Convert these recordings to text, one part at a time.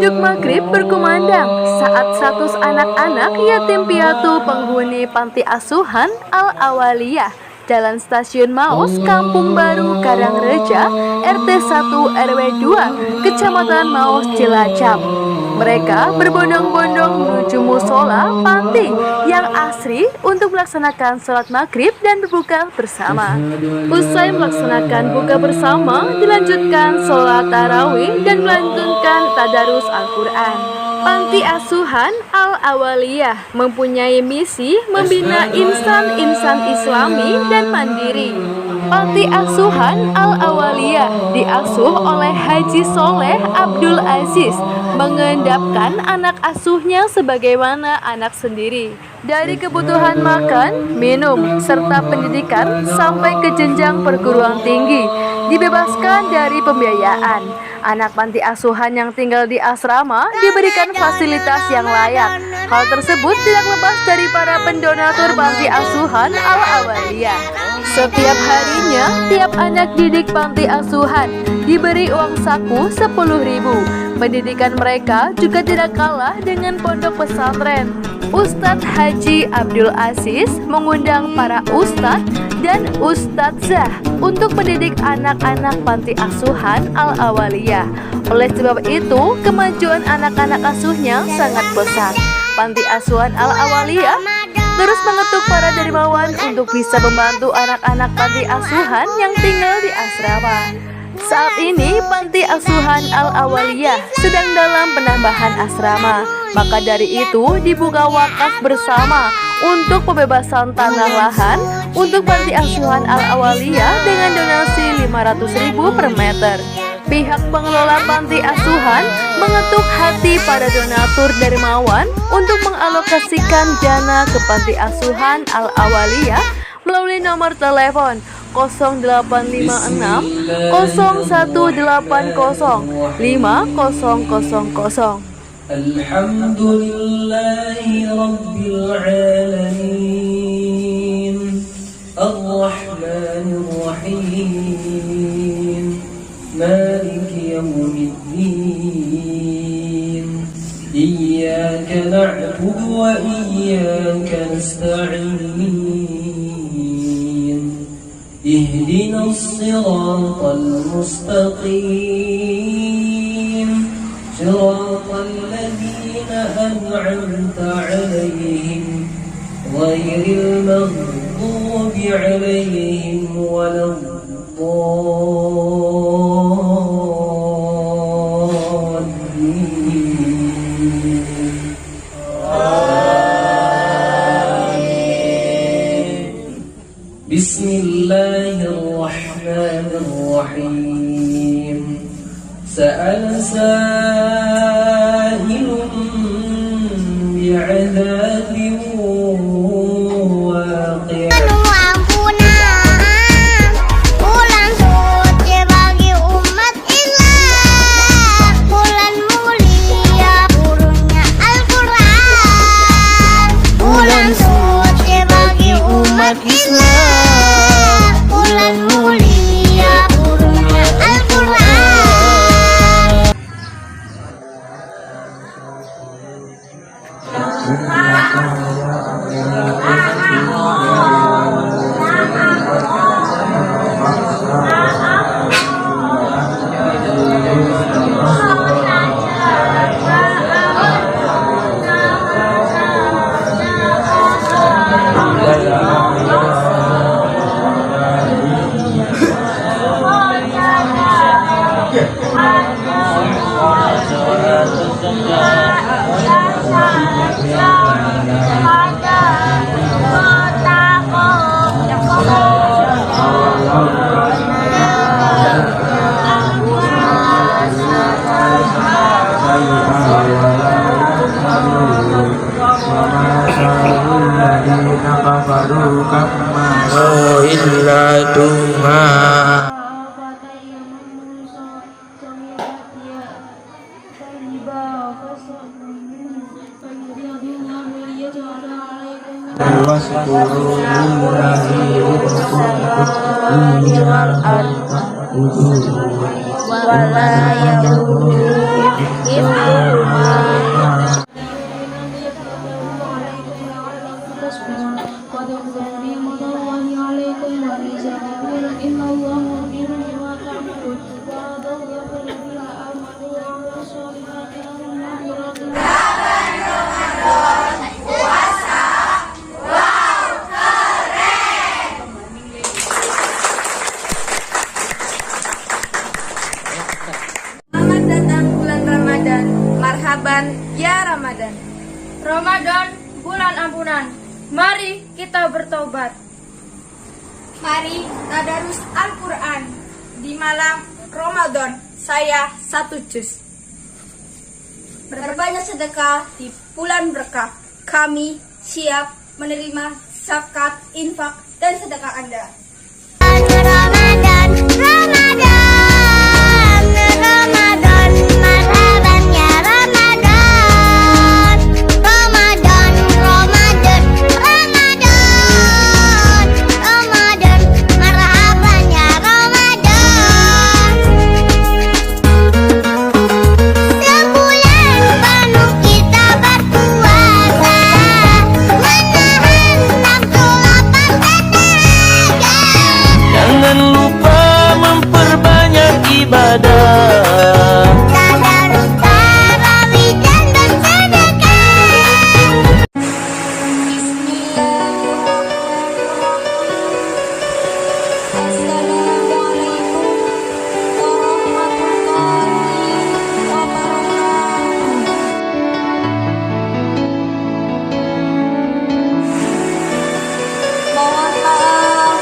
Beduk maghrib berkumandang saat 100 anak-anak yatim piatu penghuni panti asuhan Al-Awaliyah Jalan Stasiun Maus, Kampung Baru, Karangreja, RT 1 RW 2, Kecamatan Maus, Cilacap. Mereka berbondong-bondong menuju musola panti yang asri untuk melaksanakan sholat maghrib dan berbuka bersama. Usai melaksanakan buka bersama, dilanjutkan sholat tarawih dan melantunkan tadarus Al-Quran. Panti asuhan Al-Awaliyah mempunyai misi membina insan-insan Islami dan mandiri. Panti asuhan Al-Awaliyah diasuh oleh Haji Soleh Abdul Aziz, mengendapkan anak asuhnya sebagaimana anak sendiri. Dari kebutuhan makan, minum, serta pendidikan sampai ke jenjang perguruan tinggi, dibebaskan dari pembiayaan. Anak panti asuhan yang tinggal di asrama diberikan fasilitas yang layak. Hal tersebut tidak lepas dari para pendonatur panti asuhan Al-Awaliyah. Setiap harinya, tiap anak didik panti asuhan diberi uang saku 10.000. Pendidikan mereka juga tidak kalah dengan pondok pesantren. Ustadz Haji Abdul Aziz mengundang para ustadz dan ustadzah untuk mendidik anak-anak panti asuhan Al-Awaliyah. Oleh sebab itu, kemajuan anak-anak asuhnya sangat pesat. Panti asuhan Al-Awaliyah terus mengetuk para dermawan untuk bisa membantu anak-anak panti asuhan yang tinggal di asrama. Saat ini, panti asuhan Al-Awaliyah sedang dalam penambahan asrama. Maka dari itu, dibuka wakaf bersama untuk pembebasan tanah lahan untuk panti asuhan Al-Awaliyah dengan donasi 500.000 per meter. Pihak pengelola panti asuhan mengetuk hati para donatur dermawan untuk mengalokasikan dana ke panti asuhan Al-Awaliyah melalui nomor telepon 0856 0180 5000. Alhamdulillahi Rabbil Alamin Ar-Rahmanir Rahim Maliki Yawmiddin Iyyaka na'budu wa iyyaka nasta'in Ihdinas siratal mustaqim Siratal ladzina an'amta 'alaihim ghairil maghdubi 'alaihim waladdallin. Amin. Bismillahirrahmanirrahim. Sa'ala sa'ilun bi'adzabin waqi'. Bulan suci bagi umat Islam, bulan mulia turunnya Al-Quran. Bulan suci bagi umat Islam, bulan mulia turunnya Al-Quran. mithluhuma. Selamat datang bulan Ramadan. Marhaban ya Ramadan. Ramadan, bulan ampunan. Mari kita bertobat. Mari tadarus Al-Quran. Di malam Ramadan saya 1 juz. Berbanyak sedekah di bulan berkah. Kami siap menerima zakat, infak, dan sedekah Anda. Ramadan, Ramadan, Ramadan, marhaban ya Ramadan. Ramadan, Ramadan, Ramadan, Ramadan, marhaban ya Ramadan. Sebulan penuh kita berpuasa, menahan nafsu lapar dan dahaga. Jangan lupa memperbanyak ibadah. Tadarus tarawih dan bersedekah. Assalamualaikum warahmatullahi wabarakatuh. Mohon maaf,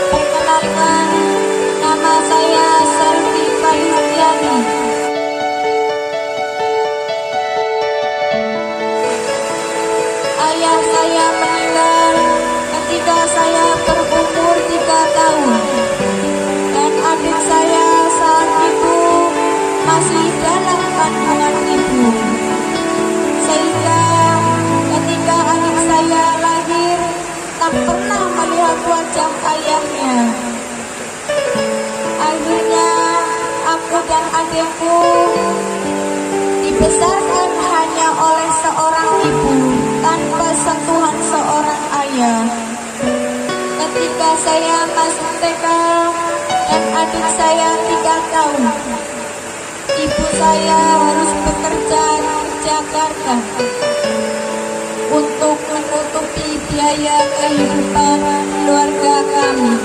perkenalkan nama saya Selvi Payuryani. Ayah saya meninggal ketika saya berumur 3 tahun, dan adik saya saat itu masih dalam kandungan ibu. Sehingga ketika adik saya lahir, tak pernah melihat wajah ayahnya. Akhirnya aku dan adikku dibesarkan hanya oleh seorang ibu tanpa sentuhan seorang ayah. Ketika saya masuk TK dan adik saya 3 tahun, ibu saya harus bekerja di Jakarta untuk menutupi biaya kehidupan keluarga kami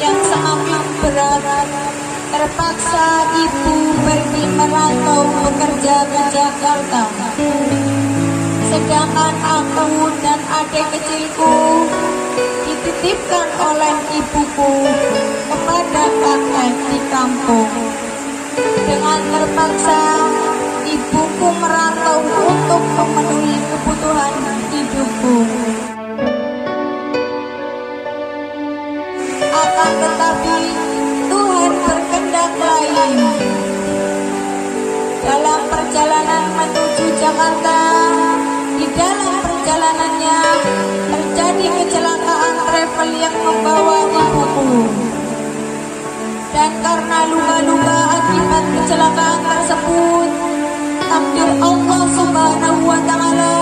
yang semakin berat. Terpaksa ibu pergi merantau bekerja ke Jakarta, sedangkan aku dan adik kecilku dititipkan oleh ibuku kepada kakek di kampung. Dengan terpaksa ibuku merantau untuk memenuhi kebutuhan hidupku. Akan tetapi Tuhan berkehendak lain. Dalam perjalanan menuju Jakarta, di dalam perjalanannya terjadi kecelakaan travel yang membawa ibuku. Dan karena luka-luka akibat kecelakaan tersebut, takdir Allah Subhanahu wa Ta'ala,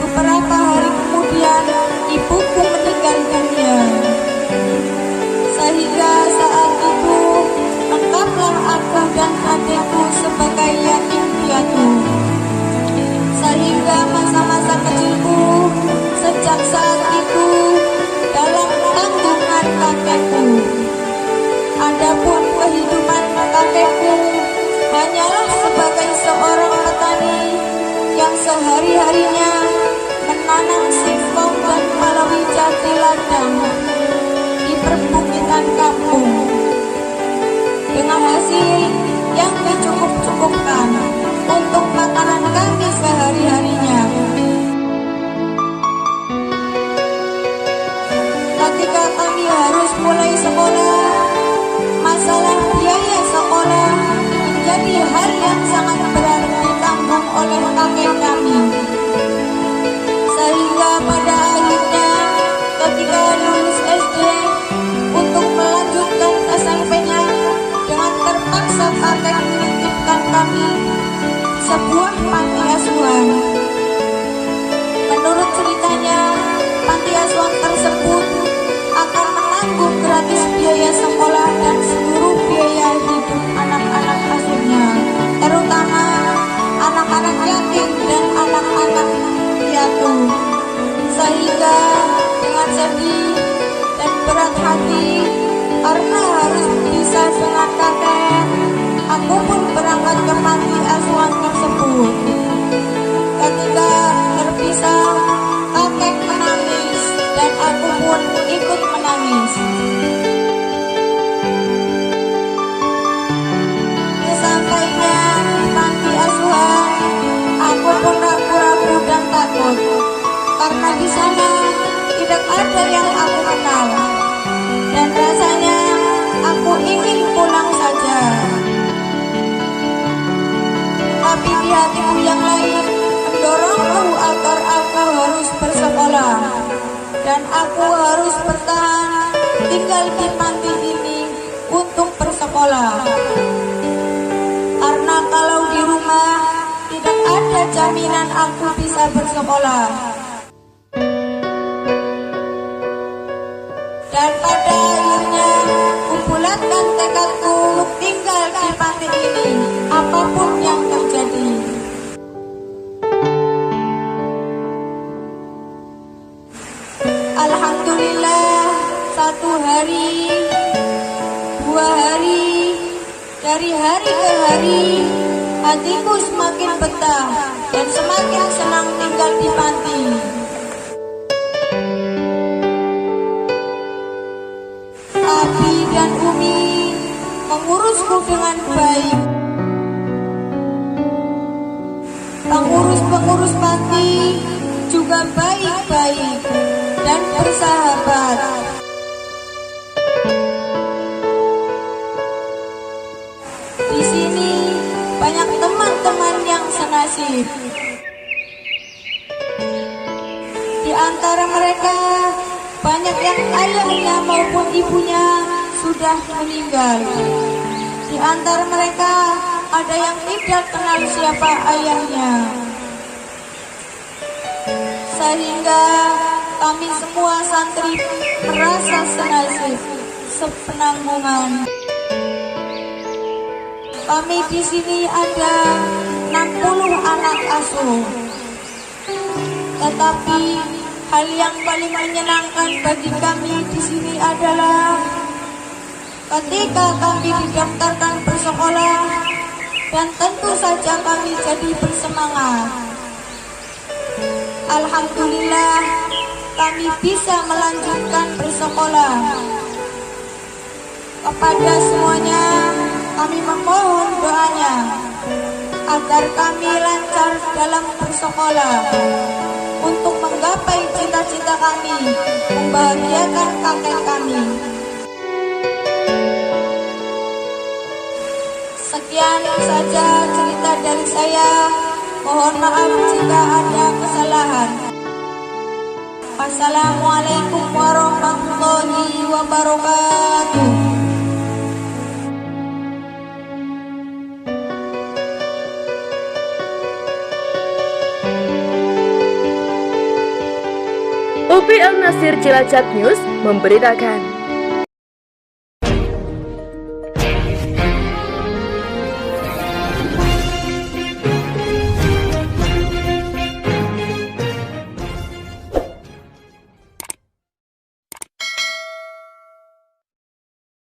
beberapa hari kemudian ibuku meninggal dunia. Sehingga saat itu anggaplah aku dan adikku sebagai yatim piatu. Sehingga masa-masa kecilku sejak saat itu dalam tanggungan kakekku. Adapun kehidupan kakekku hanyalah sebagai seorang petani yang sehari-harinya menanam singkong dan palawija di ladang di perbukitan kampung, dengan hasil yang dicukup-cukupkan untuk makanan kami sehari-harinya. Ketika kami harus mulai sekolah, masalah biaya sekolah menjadi hal yang sangat berat ditanggung oleh kakek kami. Sehingga pada akhirnya ketika lulus SD untuk melanjutkan SMP-nya, dengan terpaksa kakek menitipkan kami di sana tidak ada yang aku kenal, dan rasanya aku ingin pulang saja. Tapi di hatiku yang lain mendorongku agar aku harus bersekolah, dan aku harus bertahan tinggal di panti ini untuk bersekolah. Karena kalau di rumah tidak ada jaminan aku bisa bersekolah. Dan pada akhirnya kubulatkan tekadku untuk tinggal di panti ini, apapun yang terjadi. Alhamdulillah, satu hari, 2 hari, dari hari ke hari, hatiku semakin betah dan semakin senang tinggal di panti. Abi dan Umi mengurusku dengan baik. Pengurus-pengurus panti juga baik-baik dan bersahabat. Di sini banyak teman-teman yang senasib. Di antara mereka banyak yang ayahnya maupun ibunya sudah meninggal. Di antara mereka ada yang tidak kenal siapa ayahnya. Sehingga kami semua santri merasa senasib, sepenanggungan. Kami di sini ada 60 anak asuh. Tetapi hal yang paling menyenangkan bagi kami di sini adalah ketika kami didaftarkan bersekolah, dan tentu saja kami jadi bersemangat. Alhamdulillah, kami bisa melanjutkan bersekolah. Kepada semuanya, kami memohon doanya agar kami lancar dalam bersekolah untuk menggapai cita-cita kami, membahagiakan kakek kami. Sekian saja cerita dari saya. Mohon maaf jika ada kesalahan. Wassalamualaikum warahmatullahi wabarakatuh. UPI Al Nasir Cilacap News memberitakan.